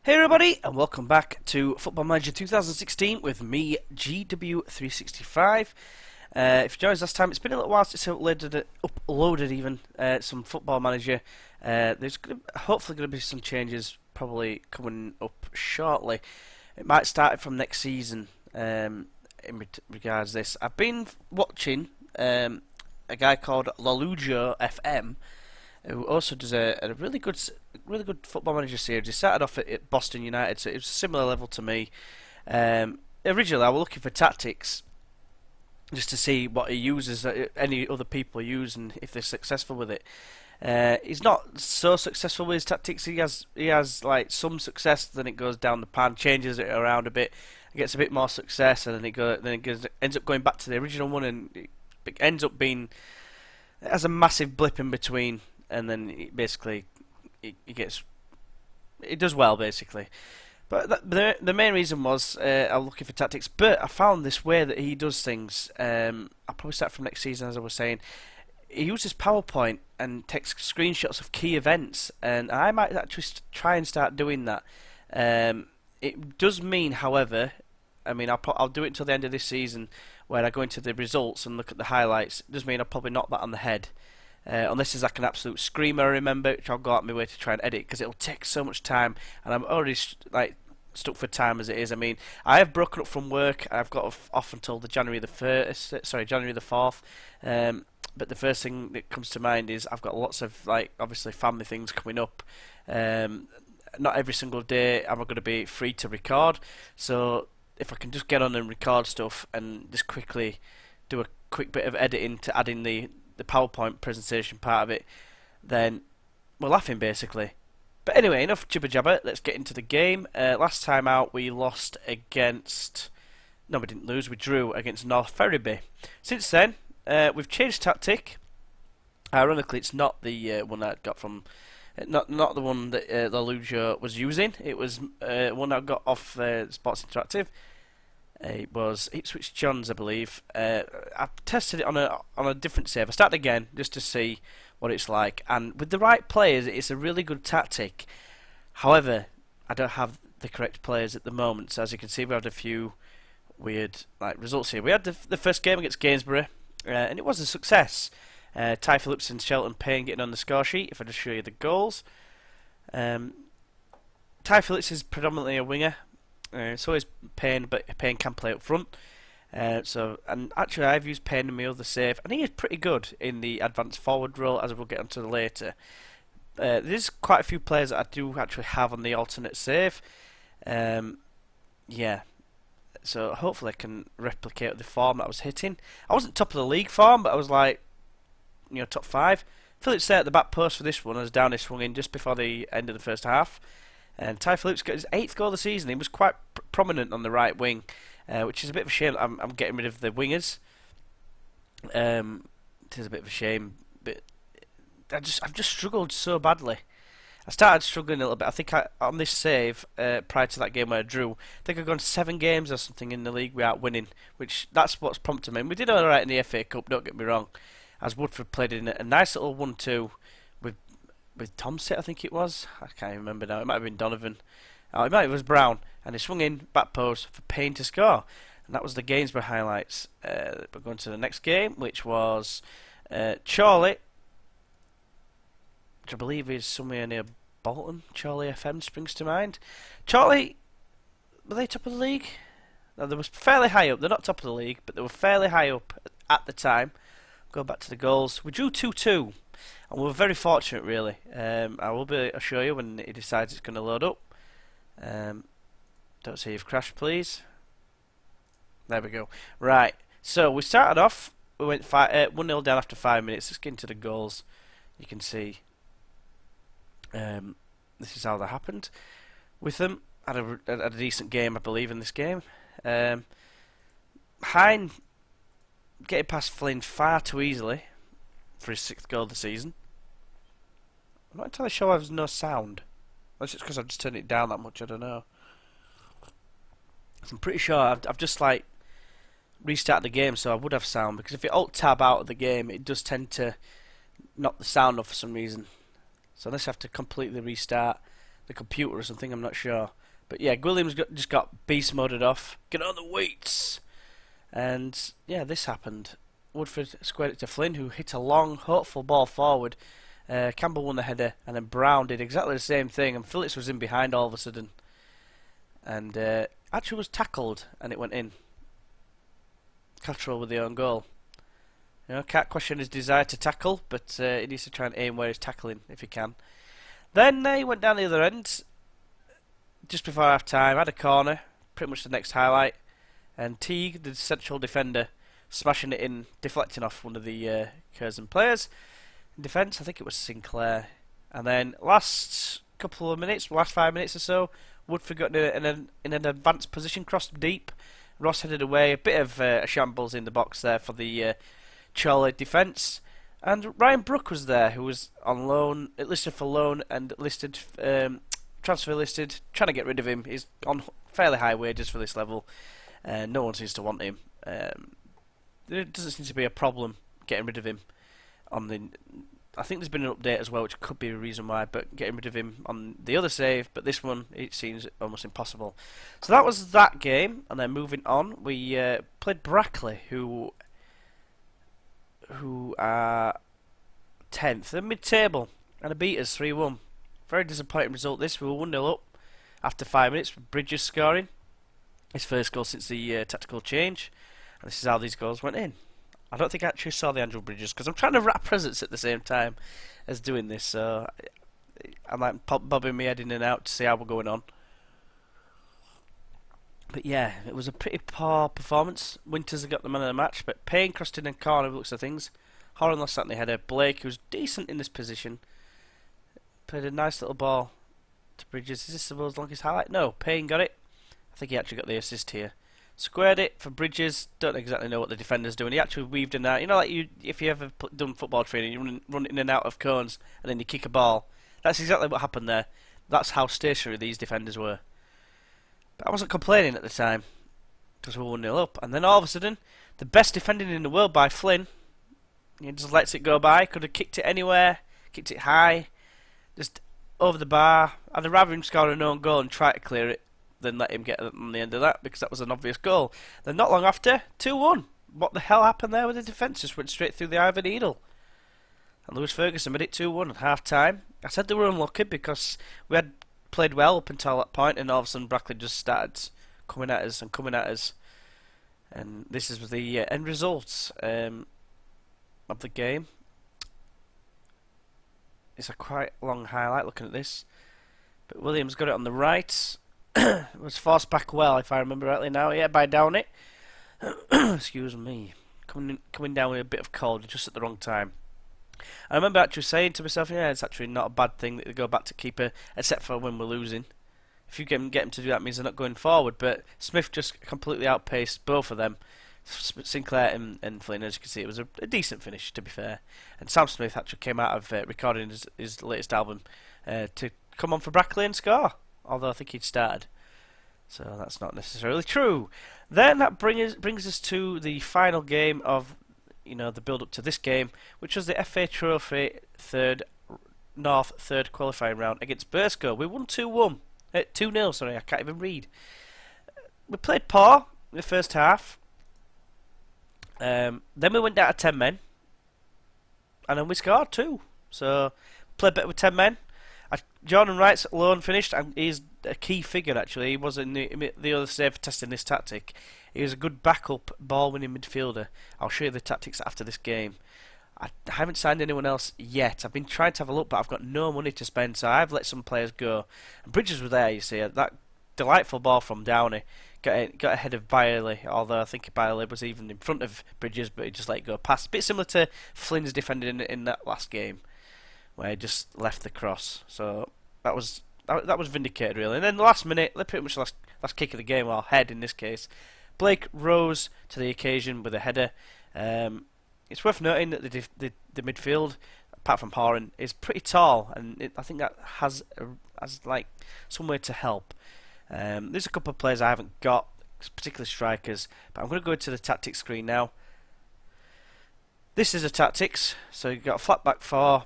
Hey everybody, and welcome back to Football Manager 2016 with me, GW365. If you joined us last time, it's been a little while since I uploaded even some Football Manager. There's hopefully going to be some changes probably coming up shortly. It might start from next season in regards to this. I've been watching a guy called Lalujo FM, who also does a really good Football Manager series. He started off at Boston United, so it was a similar level to me. Originally, I was looking for tactics just to see what he uses, any other people use, and if they're successful with it. He's not so successful with his tactics. He has like some success, then it goes down the pan, changes it around a bit, gets a bit more success, and ends up going back to the original one, and it ends up being it has a massive blip in between, and then it does well basically. But the main reason was I was looking for tactics, but I found this way that he does things. I'll probably start from next season, as I was saying. He uses PowerPoint and takes screenshots of key events, and I might actually try and start doing that. It does mean, however, I mean I'll do it until the end of this season, where I go into the results and look at the highlights. It does mean I'll probably knock that on the head. Unless there's like an absolute screamer, I remember, which I'll go out my way to try and edit, because it'll take so much time, and I'm already stuck for time as it is. I mean, I have broken up from work. I've got off until the January the 4th. But the first thing that comes to mind is I've got lots of obviously family things coming up. Not every single day am I going to be free to record, so if I can just get on and record stuff and just quickly do a quick bit of editing to add in the PowerPoint presentation part of it, then we're laughing basically. But anyway, enough jibber jabber, let's get into the game. Last time out we lost against... No, we didn't lose, we drew against North Ferriby. Since then, we've changed tactic. Ironically, it's not the one that I got from... Not the one that Lalujo was using. It was one I got off Sports Interactive. It was Ipswich Johns, I believe. I tested it on a different save. I started again just to see what it's like, and with the right players, it's a really good tactic. However, I don't have the correct players at the moment, so as you can see, we had a few weird results here. We had the first game against Gainsborough, and it was a success. Ty Phillips and Shelton Payne getting on the score sheet. If I just show you the goals, Ty Phillips is predominantly a winger. So is Payne, but Payne can play up front. And actually, I've used Payne in my other save, and he is pretty good in the advanced forward role, as we'll get onto later. There's quite a few players that I do actually have on the alternate save. Yeah, so hopefully I can replicate the form that I was hitting. I wasn't top of the league form, but I was top 5. Phillips there at the back post for this one, as Downey swung in just before the end of the first half. And Ty Phillips got his 8th goal of the season. He was quite prominent on the right wing, which is a bit of a shame. I'm getting rid of the wingers. It is a bit of a shame, but I've just struggled so badly. I started struggling a little bit. I think on this save prior to that game where I drew, I think I've gone 7 games or something in the league without winning, which that's what's prompted me. And we did all right in the FA Cup. Don't get me wrong, as Woodford played in a nice little 1-2 with Tomsit, I think it was. I can't remember now. It might have been Donovan. It might have was Brown, and he swung in back post for Payne to score, and that was the Gainsborough highlights. We're going to the next game, which was Chorley, which I believe is somewhere near Bolton. Chorley FM springs to mind. Chorley, were they top of the league? No, they were fairly high up. They're not top of the league, but they were fairly high up at the time. Go back to the goals. We drew 2-2. And we were very fortunate, really. I will show you when it decides it's going to load up. Don't say you've crashed, please. There we go. Right. So we started off. We went 1-0 down after 5 minutes. Let's get into the goals. You can see this is how that happened with them. Had a decent game, I believe, in this game. Hine getting past Flynn far too easily for his 6th goal of the season. I'm not entirely sure why there's no sound. Unless it's because I've just turned it down that much, I don't know. I'm pretty sure I've just restarted the game, so I would have sound, because if you alt-tab out of the game, it does tend to knock the sound off for some reason. So unless I have to completely restart the computer or something. I'm not sure. But yeah, Williams just got beast moded off. Get on the weights. And yeah, this happened. Woodford squared it to Flynn, who hit a long, hopeful ball forward. Campbell won the header, and then Brown did exactly the same thing, and Phillips was in behind all of a sudden. And actually was tackled, and it went in. Cottrell with the own goal. You know, can't question his desire to tackle, but he needs to try and aim where he's tackling if he can. Then he went down the other end, just before half time, had a corner, pretty much the next highlight, and Teague, the central defender, smashing it in, deflecting off one of the Curzon players. In defence, I think it was Sinclair. And then last couple of minutes, last 5 minutes or so, Woodford got in an advanced position, crossed deep. Ross headed away, a bit of a shambles in the box there for the Chorley defence. And Ryan Brook was there, who was on loan, listed for loan and listed, transfer listed, trying to get rid of him. He's on fairly high wages for this level. No one seems to want him. There doesn't seem to be a problem getting rid of him. I think there's been an update as well, which could be a reason why, but getting rid of him on the other save, but this one, it seems almost impossible. So that was that game, and then moving on, we played Brackley, who are 10th, they're mid-table, and they beat us 3-1. Very disappointing result this, we were 1-0 up after 5 minutes, Bridges scoring his first goal since the tactical change, and this is how these goals went in. I don't think I actually saw the Angel Bridges because I'm trying to wrap presents at the same time as doing this, so I'm like bobbing my head in and out to see how we're going on. But yeah, it was a pretty poor performance. Winters got the man of the match, but Payne crossed in and corner looks of things. Horan lost that in the header. Blake, who's decent in this position, played a nice little ball to Bridges. Is this the world's longest highlight? No, Payne got it. I think he actually got the assist here. Squared it for Bridges. Don't exactly know what the defender's doing. He actually weaved in out. You know, like if you ever done football training, you run in and out of cones and then you kick a ball. That's exactly what happened there. That's how stationary these defenders were. But I wasn't complaining at the time because we were 1-0 up. And then all of a sudden, the best defending in the world by Flynn, he just lets it go by. Could have kicked it anywhere, kicked it high, just over the bar. I'd rather him score an own goal and try to clear it than let him get on the end of that, because that was an obvious goal. Then not long after, 2-1. What the hell happened there with the defence? Just went straight through the eye of a needle. And Lewis Ferguson made it 2-1 at half time. I said they were unlucky because we had played well up until that point, and all of a sudden Brackley just started coming at us and coming at us. And this is the end results of the game. It's a quite long highlight looking at this. But Williams got it on the right. It was forced back well, if I remember rightly now. Yeah, by Downey. Excuse me. Coming down with a bit of cold just at the wrong time. I remember actually saying to myself, yeah, it's actually not a bad thing that they go back to keeper, except for when we're losing. If you get them to do that, means they're not going forward. But Smith just completely outpaced both of them. Sinclair and Flynn, as you can see, it was a decent finish, to be fair. And Sam Smith actually came out of recording his latest album to come on for Brackley and score. Although I think he'd started, so that's not necessarily true. Then that brings us to the final game of, the build-up to this game, which was the FA Trophy North third qualifying round against Burscough. We won 2-1, 2-0. Sorry, I can't even read. We played poor in the first half. Then we went down to 10 men, and then we scored 2. So played better with 10 men. Jordan Wright's loan finished, and he's a key figure actually. He was in the other save for testing this tactic. He was a good backup ball-winning midfielder. I'll show you the tactics after this game. I haven't signed anyone else yet. I've been trying to have a look, but I've got no money to spend, so I've let some players go. And Bridges was there, you see. That delightful ball from Downey got ahead of Byerley, although I think Byerley was even in front of Bridges, but he just let it go past. A bit similar to Flynn's defending in that last game, where he just left the cross. So that was vindicated really. And then the last minute, pretty much the last kick of the game, or head in this case, Blake rose to the occasion with a header. It's worth noting that the midfield, apart from Horan, is pretty tall, and I think that has like some way to help. There's a couple of players I haven't got, particularly strikers, but I'm going to go to the tactics screen now. This is a tactics, so you've got a flat back four,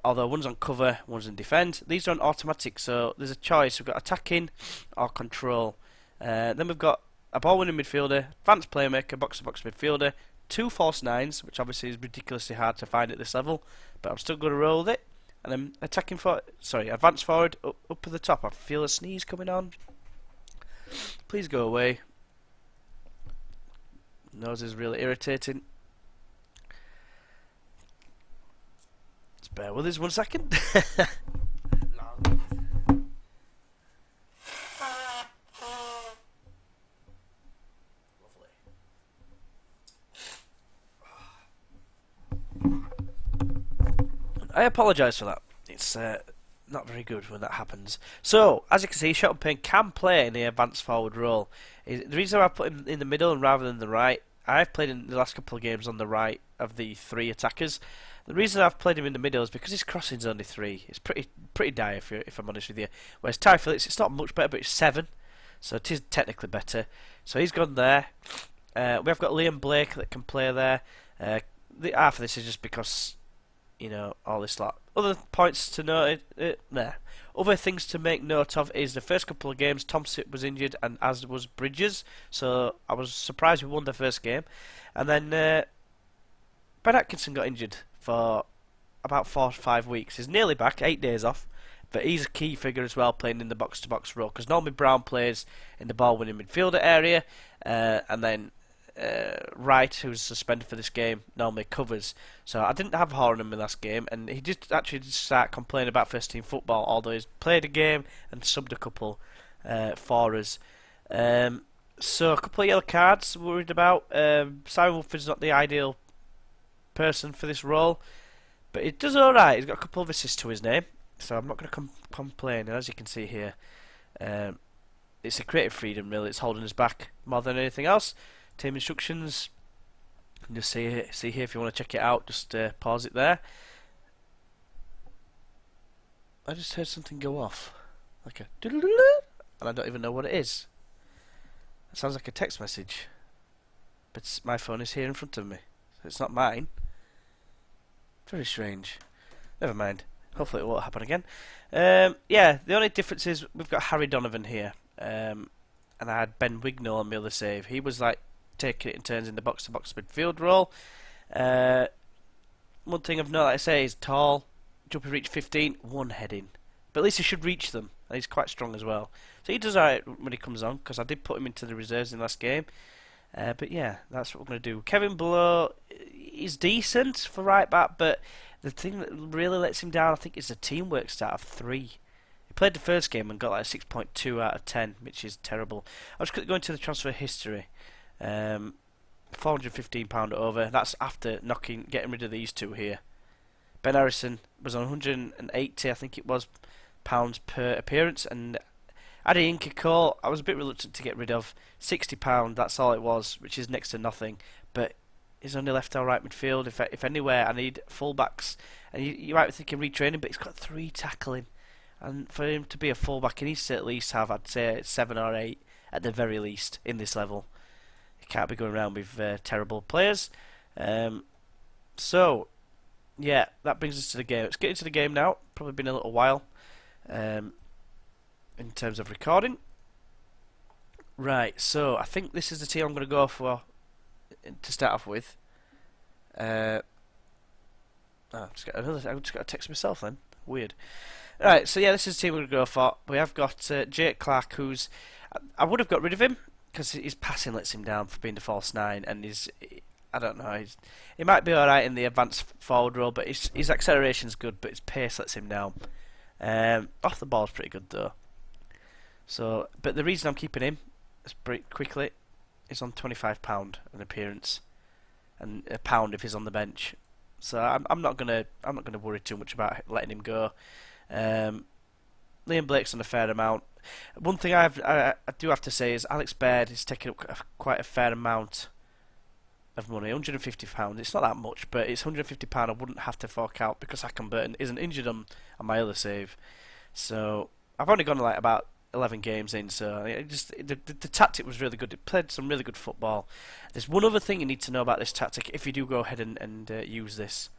although one's on cover, one's in defend. These are on automatic, so there's a choice. We've got attacking or control. Then we've got a ball-winning midfielder, advanced playmaker, box-to-box midfielder, 2 false nines, which obviously is ridiculously hard to find at this level, but I'm still going to roll with it. And then advanced forward up at the top. I feel a sneeze coming on. Please go away. Nose is really irritating. Just bear with us 1 second. I apologise for that. It's not very good when that happens. So, as you can see, Shotton Payne can play in the advanced forward role. The reason I put him in the middle rather than the right, I've played in the last couple of games on the right of the 3 attackers. The reason I've played him in the middle is because his crossing's only 3. It's pretty dire if I'm honest with you. Whereas Ty Phillips, it's not much better, but it's 7, so it is technically better. So he's gone there. We have got Liam Blake that can play there. Half of this is just because, you know, all this lot. Other points to note, other things to make note of is the first couple of games Thompson was injured, and as was Bridges, so I was surprised we won the first game. And then Ben Atkinson got injured for about 4 to 5 weeks. He's nearly back, 8 days off, but he's a key figure as well, playing in the box-to-box role, because normally Brown plays in the ball-winning midfielder area, and then Wright, who's suspended for this game, normally covers. So I didn't have Horan in the last game, and he did actually start complaining about first team football, although he's played a game and subbed a couple for us. So a couple of yellow cards worried about. Simon Wolford's not the ideal person for this role, but he does alright. He's got a couple of assists to his name, so I'm not going to complain. And as you can see here, it's a creative freedom really. It's holding us back more than anything else. Team instructions, just see here if you want to check it out, just pause it there. I just heard something go off, like a doodle-doodle, and I don't even know what it is. It sounds like a text message, but my phone is here in front of me, so it's not mine. Very strange. Never mind, hopefully it won't happen again. Yeah, the only difference is we've got Harry Donovan here, and I had Ben Wignall on the other save. He was like taking it in turns in the box-to-box midfield role. One thing of note, like I say, is tall, jumping reach 15, one heading. But at least he should reach them, and he's quite strong as well. So he does alright when he comes on, because I did put him into the reserves in last game. But yeah, that's what we're going to do. Kevin Blow is decent for right back, but the thing that really lets him down, I think, is the teamwork stat of 3. He played the first game and got like a 6.2 out of 10, which is terrible. I was going to the transfer history. £415 over. That's after getting rid of these two here. Ben Harrison was on 180, I think it was, pounds per appearance, and Adi Inkako, I was a bit reluctant to get rid of. £60, that's all it was, which is next to nothing. But he's only left our right midfield. If anywhere, I need fullbacks. And you might be thinking retraining, but he's got 3 tackling. And for him to be a fullback, he needs to at least have, I'd say, 7 or 8 at the very least in this level. He can't be going around with terrible players. So, yeah, that brings us to the game. Let's get into the game now. Probably been a little while in terms of recording. Right, so I think this is the team I'm going to go for to start off with. I just got a text myself then. Weird. Right, so yeah, this is the team we're going to go for. We have got Jake Clark, who's... I would have got rid of him, because his passing lets him down for being the false 9, and I don't know, he might be alright in the advanced forward role, but his acceleration's good, but his pace lets him down. Off the ball's pretty good though. So, but the reason I'm keeping him, quickly, is on £25 an appearance, and £1 if he's on the bench. So I'm not gonna worry too much about letting him go. Liam Blake's on a fair amount. One thing I do have to say is Alex Baird is taking up quite a fair amount of money, £150. It's not that much, but it's £150 I wouldn't have to fork out because Hakan Burton isn't injured on my other save. So I've only gone like about 11 games in, so the tactic was really good. It played some really good football. There's one other thing you need to know about this tactic if you do go ahead and use this.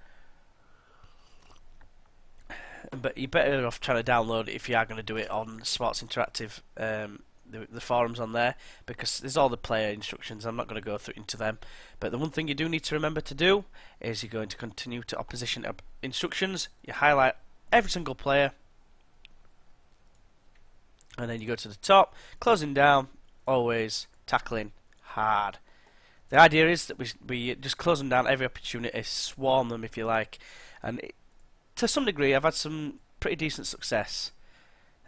but you're better off trying to download it if you are going to do it on Sports Interactive, the forums on there, because there's all the player instructions. I'm not going to go through into them, but the one thing you do need to remember to do is you're going to continue to opposition instructions. You highlight every single player, and then you go to the top, closing down, always tackling hard. The idea is that we just close them down every opportunity, swarm them if you like, and to some degree I've had some pretty decent success,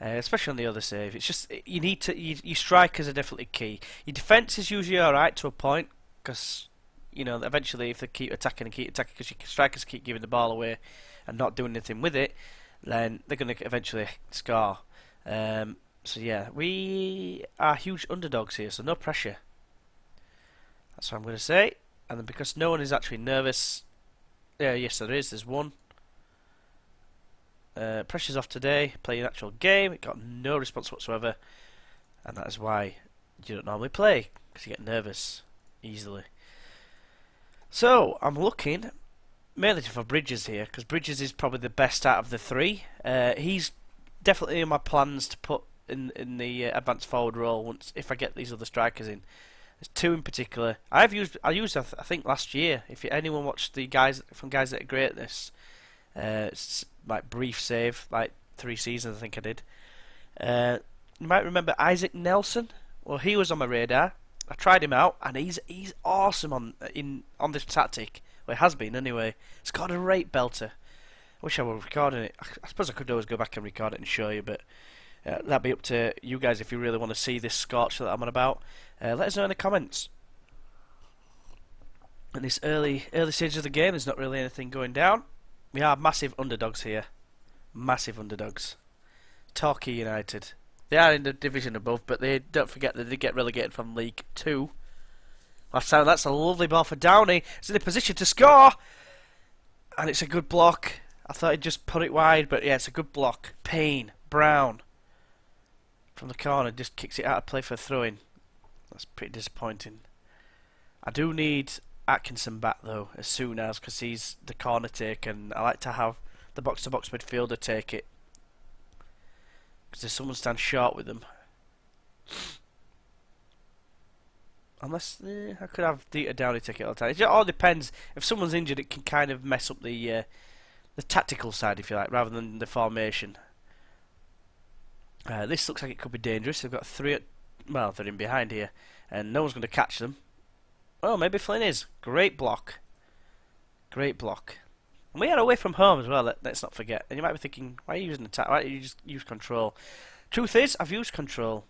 especially on the other save. It's just you need to your strikers are definitely key. Your defence is usually alright to a point, because you know eventually if they keep attacking because your strikers keep giving the ball away and not doing anything with it, then they're going to eventually score. So yeah, we are huge underdogs here, so no pressure. That's what I'm going to say. And then because no one is actually nervous, yes there is, there's one. Pressure's off today, playing an actual game, it got no response whatsoever, and that is why you don't normally play, because you get nervous easily. So, I'm looking mainly for Bridges here, because Bridges is probably the best out of the three. He's definitely in my plans to put in the advanced forward role once if I get these other strikers in. There's two in particular. I used I think last year. If anyone watched the guys that are great at this, it's like brief save, like 3 seasons I think I did. You might remember Isaac Nelson. Well, he was on my radar. I tried him out, and he's awesome on this tactic. Well, he has been anyway. It's got a rate belter. I wish I were recording it. I suppose I could always go back and record it and show you, but that'd be up to you guys if you really want to see this scorch that I'm on about. Let us know in the comments. In this early stage of the game, there's not really anything going down. We are massive underdogs here. Massive underdogs. Torquay United. They are in the division above, but they don't forget that they get relegated from League 2. Last time, that's a lovely ball for Downey. It's in a position to score! And it's a good block. I thought he'd just put it wide, but yeah, it's a good block. Payne, Brown. From the corner, just kicks it out of play for a throw-in. That's pretty disappointing. I do need Atkinson back though, as soon as, because he's the corner taker, and I like to have the box-to-box midfielder take it, because if someone stands short with them, unless I could have Dieter Downey take it all the time. It all depends. If someone's injured, it can kind of mess up the tactical side, if you like, rather than the formation. This looks like it could be dangerous. They've got 3. Well, they're in behind here, and no one's going to catch them. Oh, maybe Flynn is. Great block. Great block. And we are away from home as well, let's not forget. And you might be thinking, why are you using attack? Why don't you just use control? Truth is, I've used control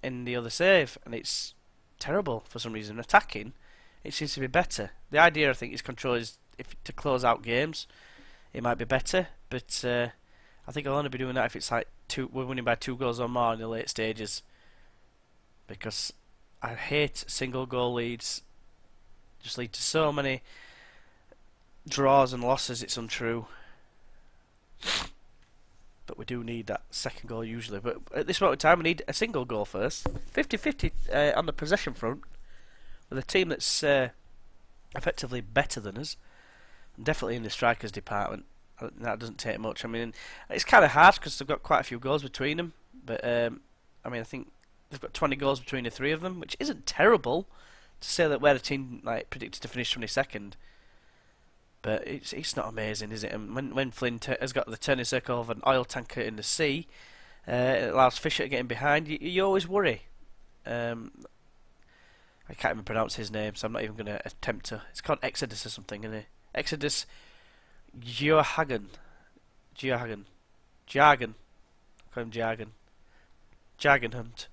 in the other save, and it's terrible for some reason. Attacking, it seems to be better. The idea, I think, is control is to close out games. It might be better, but I think I'll only be doing that if it's like we're winning by 2 goals or more in the late stages. Because I hate single goal leads. Just lead to so many draws and losses, it's untrue. But we do need that second goal usually. But at this moment in time we need a single goal first. 50-50 on the possession front, with a team that's effectively better than us. And definitely in the strikers department. That doesn't take much. I mean, it's kind of hard because they've got quite a few goals between them. But I mean, I think they've got 20 goals between the 3 of them, which isn't terrible to say that we're the team like predicted to finish 22nd. But it's not amazing, is it? And when Flynn has got the turning circle of an oil tanker in the sea, it allows Fisher to get in behind. You always worry. I can't even pronounce his name, so I'm not even going to attempt to. It's called Exodus or something, isn't it? Exodus Geohagen. Jargon. Call him Jargon. Jargon Hunt.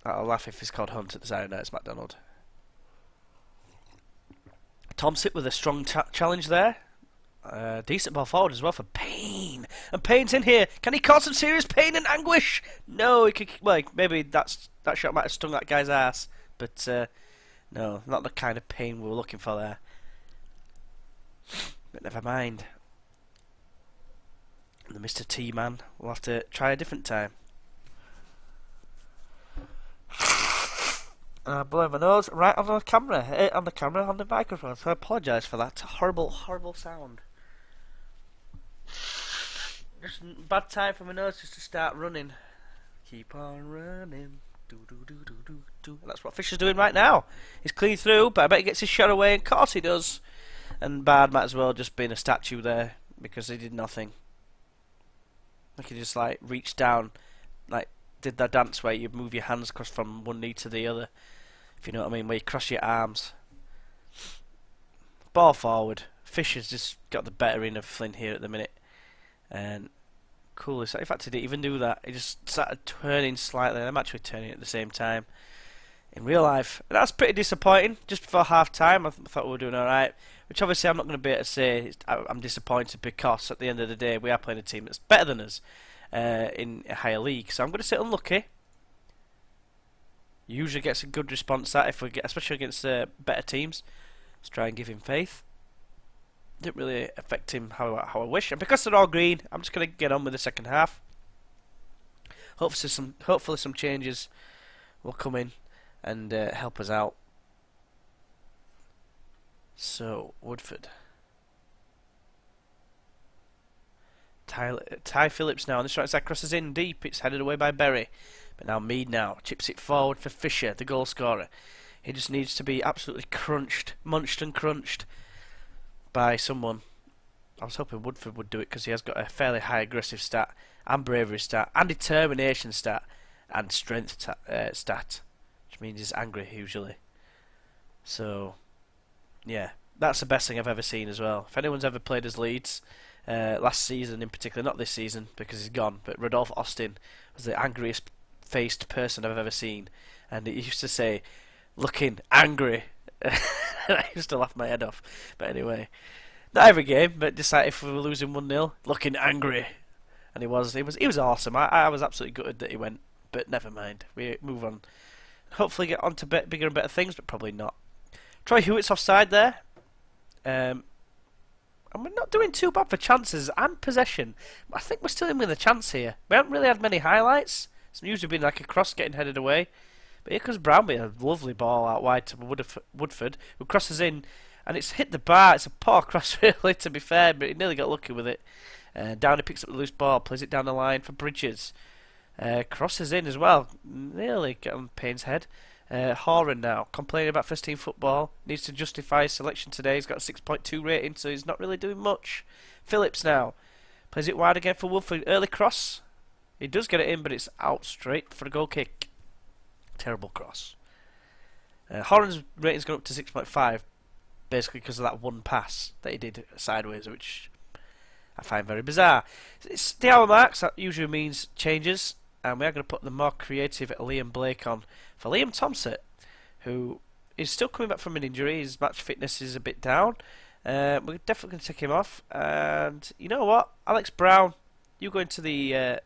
I'll laugh if he's called Hunt at the Saturday Night's McDonald. Tomsit with a strong challenge there. Decent ball forward as well for Payne. And Payne's in here. Can he cause some serious pain and anguish? No, he could. Well, maybe that shot might have stung that guy's ass. But no, not the kind of pain we were looking for there. But never mind. The Mr. T-Man will have to try a different time. Blowing my nose right on the camera, on the microphone, so I apologise for that horrible, horrible sound. Just bad time for my nose just to start running. Keep on running. Do do do do do do. And that's what Fisher's doing right now. He's clean through, but I bet he gets his shot away. And of course he does. And Bard might as well just been a statue there because he did nothing. Like he just like reached down, like did that dance where you move your hands across from one knee to the other. If you know what I mean, where you cross your arms. Ball forward. Fisher's just got the better in of Flynn here at the minute. And cool, in fact he didn't even do that. He just started turning slightly. I'm actually turning at the same time. In real life. And that's pretty disappointing. Just before half time I thought we were doing alright. Which obviously I'm not going to be able to say I'm disappointed because at the end of the day we are playing a team that's better than us in a higher league. So I'm going to say unlucky. Usually gets a good response that if we get, especially against better teams. Let's try and give him faith. Didn't really affect him how I wish. And because they're all green, I'm just going to get on with the second half. Hopefully some changes will come in and help us out. So, Woodford. Ty Phillips now on this right side, crosses in deep. It's headed away by Berry. But now Mead now chips it forward for Fisher, the goal scorer. He just needs to be absolutely munched and crunched by someone. I was hoping Woodford would do it because he has got a fairly high aggressive stat, and bravery stat, and determination stat, and strength stat, which means he's angry usually. So, yeah, that's the best thing I've ever seen as well. If anyone's ever played as Leeds, last season in particular, not this season because he's gone, but Rodolphe Austin was the angriest faced person I've ever seen, and he used to say, looking angry. I used to laugh my head off. But anyway, not every game, but just like if we were losing 1-0, looking angry. And he was awesome. I was absolutely gutted that he went, but never mind. We move on. Hopefully get on to bigger and better things, but probably not. Troy Hewitt's offside there. And we're not doing too bad for chances and possession. I think we're still in with a chance here. We haven't really had many highlights. It's usually been like a cross getting headed away. But here comes Brown with a lovely ball out wide to Woodford, who crosses in, and it's hit the bar. It's a poor cross, really, to be fair, but he nearly got lucky with it. Downey picks up the loose ball, plays it down the line for Bridges. Crosses in as well, nearly get on Payne's head. Horan now, complaining about first team football, needs to justify his selection today. He's got a 6.2 rating, so he's not really doing much. Phillips now, plays it wide again for Woodford. Early cross, he does get it in, but it's out straight for a goal kick. Terrible cross. Horan's rating's gone up to 6.5, basically because of that one pass that he did sideways, which I find very bizarre. It's the hour marks, that usually means changes, and we are going to put the more creative Liam Blake on for Liam Thompson, who is still coming back from an injury. His match fitness is a bit down. We're definitely going to take him off, and you know what, Alex Brown, you go into the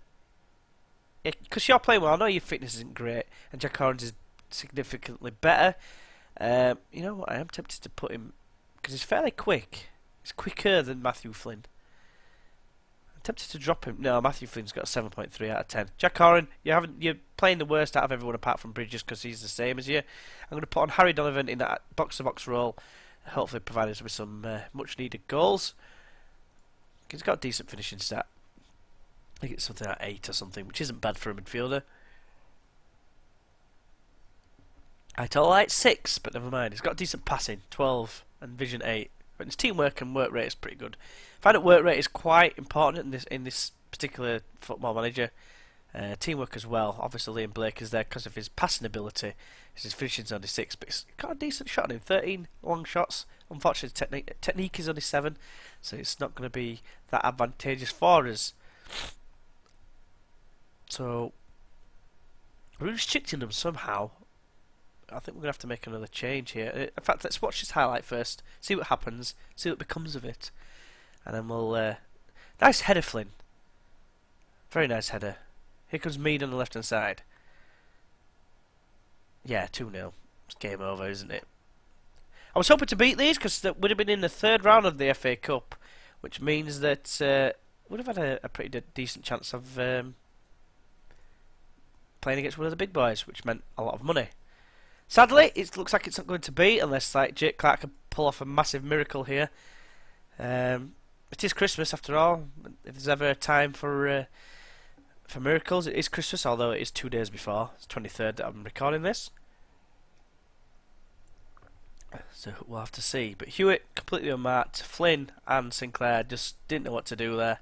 because you're playing well. I know your fitness isn't great, and Jack Orange is significantly better. You know what? I am tempted to put him because he's fairly quick. He's quicker than Matthew Flynn. I'm tempted to drop him. No, Matthew Flynn's got a 7.3 out of 10. Jack Oran, you're playing the worst out of everyone apart from Bridges because he's the same as you. I'm going to put on Harry Donovan in that box-to-box role. Hopefully, provide us with some much-needed goals. He's got a decent finishing stat. I think it's something like 8 or something, which isn't bad for a midfielder. I told like 6, but never mind. He's got decent passing, 12, and vision 8. But his teamwork and work rate is pretty good. I find that work rate is quite important in this particular Football Manager. Teamwork as well. Obviously, Liam Blake is there because of his passing ability. His finishing's only 6, but he's got a decent shot on him. 13 long shots. Unfortunately, technique is only 7, so it's not going to be that advantageous for us. So, we're restricting them somehow. I think we're going to have to make another change here. In fact, let's watch this highlight first, see what happens, see what becomes of it. And then we'll... nice header, Flynn. Very nice header. Here comes Mead on the left-hand side. Yeah, 2-0. It's game over, isn't it? I was hoping to beat these because that would have been in the third round of the FA Cup, which means that would have had a pretty decent chance of... playing against one of the big boys, which meant a lot of money. Sadly, it looks like it's not going to be, unless like Jake Clark can pull off a massive miracle here. it is Christmas after all. If there's ever a time for miracles, it is Christmas. Although it is 2 days before. It's 23rd that I'm recording this. So we'll have to see. But Hewitt completely unmarked. Flynn and Sinclair just didn't know what to do there.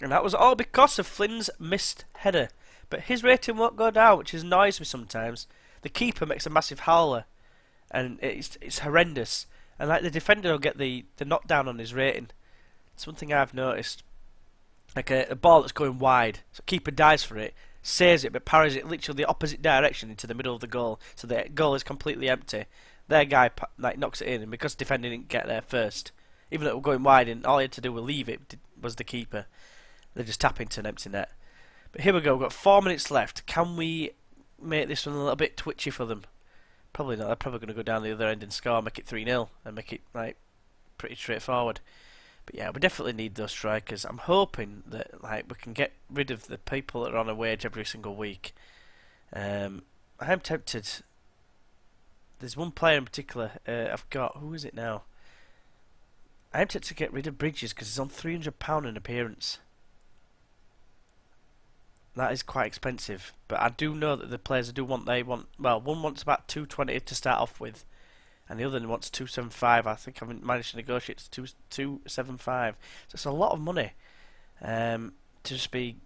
And that was all because of Flynn's missed header. But his rating won't go down, which annoys me sometimes. The keeper makes a massive howler, and it's horrendous. And like the defender will get the knockdown on his rating. It's one thing I've noticed. Like a ball that's going wide, so keeper dives for it, saves it, but parries it literally the opposite direction into the middle of the goal, so the goal is completely empty. Their guy like knocks it in, and because defender didn't get there first, even though it was going wide, and all he had to do was leave it was the keeper. They just tap into an empty net. But here we go. We've got 4 minutes left. Can we make this one a little bit twitchy for them? Probably not. They're probably going to go down the other end and score, make it 3-0, and make it like pretty straightforward. But yeah, we definitely need those strikers. I'm hoping that like we can get rid of the people that are on a wage every single week. I'm tempted. There's one player in particular I've got. Who is it now? I'm tempted to get rid of Bridges because he's on £300 an appearance. That is quite expensive, but I do know that the players do want. Well, one wants about 220 to start off with, and the other one wants 275. I think I've managed to negotiate to 275. So it's a lot of money to just be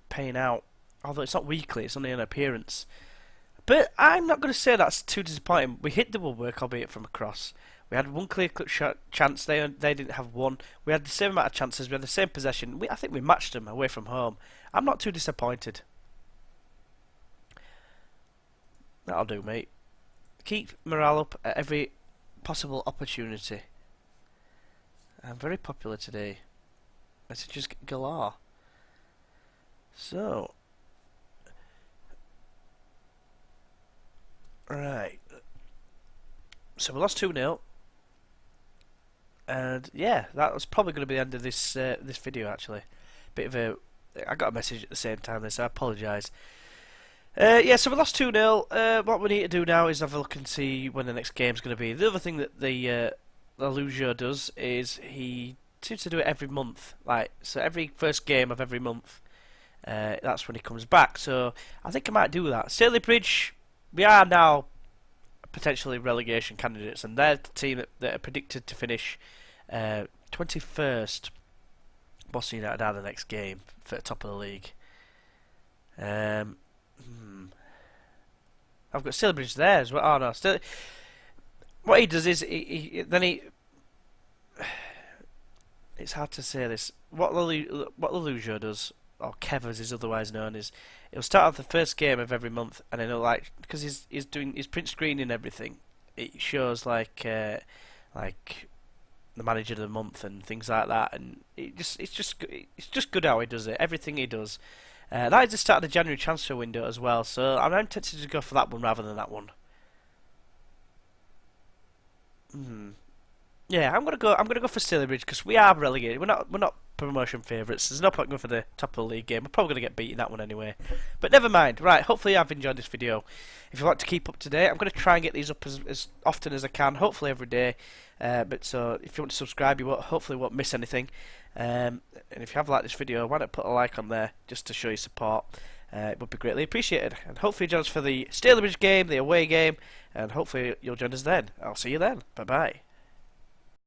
paying out. Although it's not weekly, it's only an appearance. But I'm not going to say that's too disappointing. We hit double work, albeit from a cross. We had one clear-cut chance. They didn't have one. We had the same amount of chances. We had the same possession. I think we matched them away from home. I'm not too disappointed. That'll do, mate. Keep morale up at every possible opportunity. I'm very popular today. Messages galore. So, right. So we lost 2-0. And yeah, that was probably going to be the end of this this video. Actually, I got a message at the same time, so I apologise. Yeah, so we lost 2-0. What we need to do now is have a look and see when the next game's going to be. The other thing that the Lujo does is he seems to do it every month. Like, so every first game of every month, that's when he comes back. So I think I might do that. Stalybridge, we are now potentially relegation candidates, and they're the team that are predicted to finish 21st. Boston United are the next game for the top of the league. I've got Stalybridge there as well. Oh no, what he does is it's hard to say this. What Lelujo does, or Kev as he's otherwise known, is he'll start off the first game of every month, and then he'll because he's doing his print screen and everything. It shows like the manager of the month and things like that, and it's just good how he does it. Everything he does. That is the start of the January transfer window as well, so I'm tempted to go for that one rather than that one. Yeah, I'm gonna go for Stalybridge because we are relegated. We're not promotion favourites. There's no point going for the top of the league game. We're probably gonna get beaten that one anyway. But never mind. Right, hopefully I've enjoyed this video. If you want to keep up to date, I'm gonna try and get these up as often as I can. Hopefully every day. But so if you want to subscribe, you hopefully won't miss anything. And if you have liked this video, why not put a like on there just to show your support? It would be greatly appreciated. And hopefully join us for the Stalybridge game, the away game, and hopefully you'll join us then. I'll see you then. Bye bye.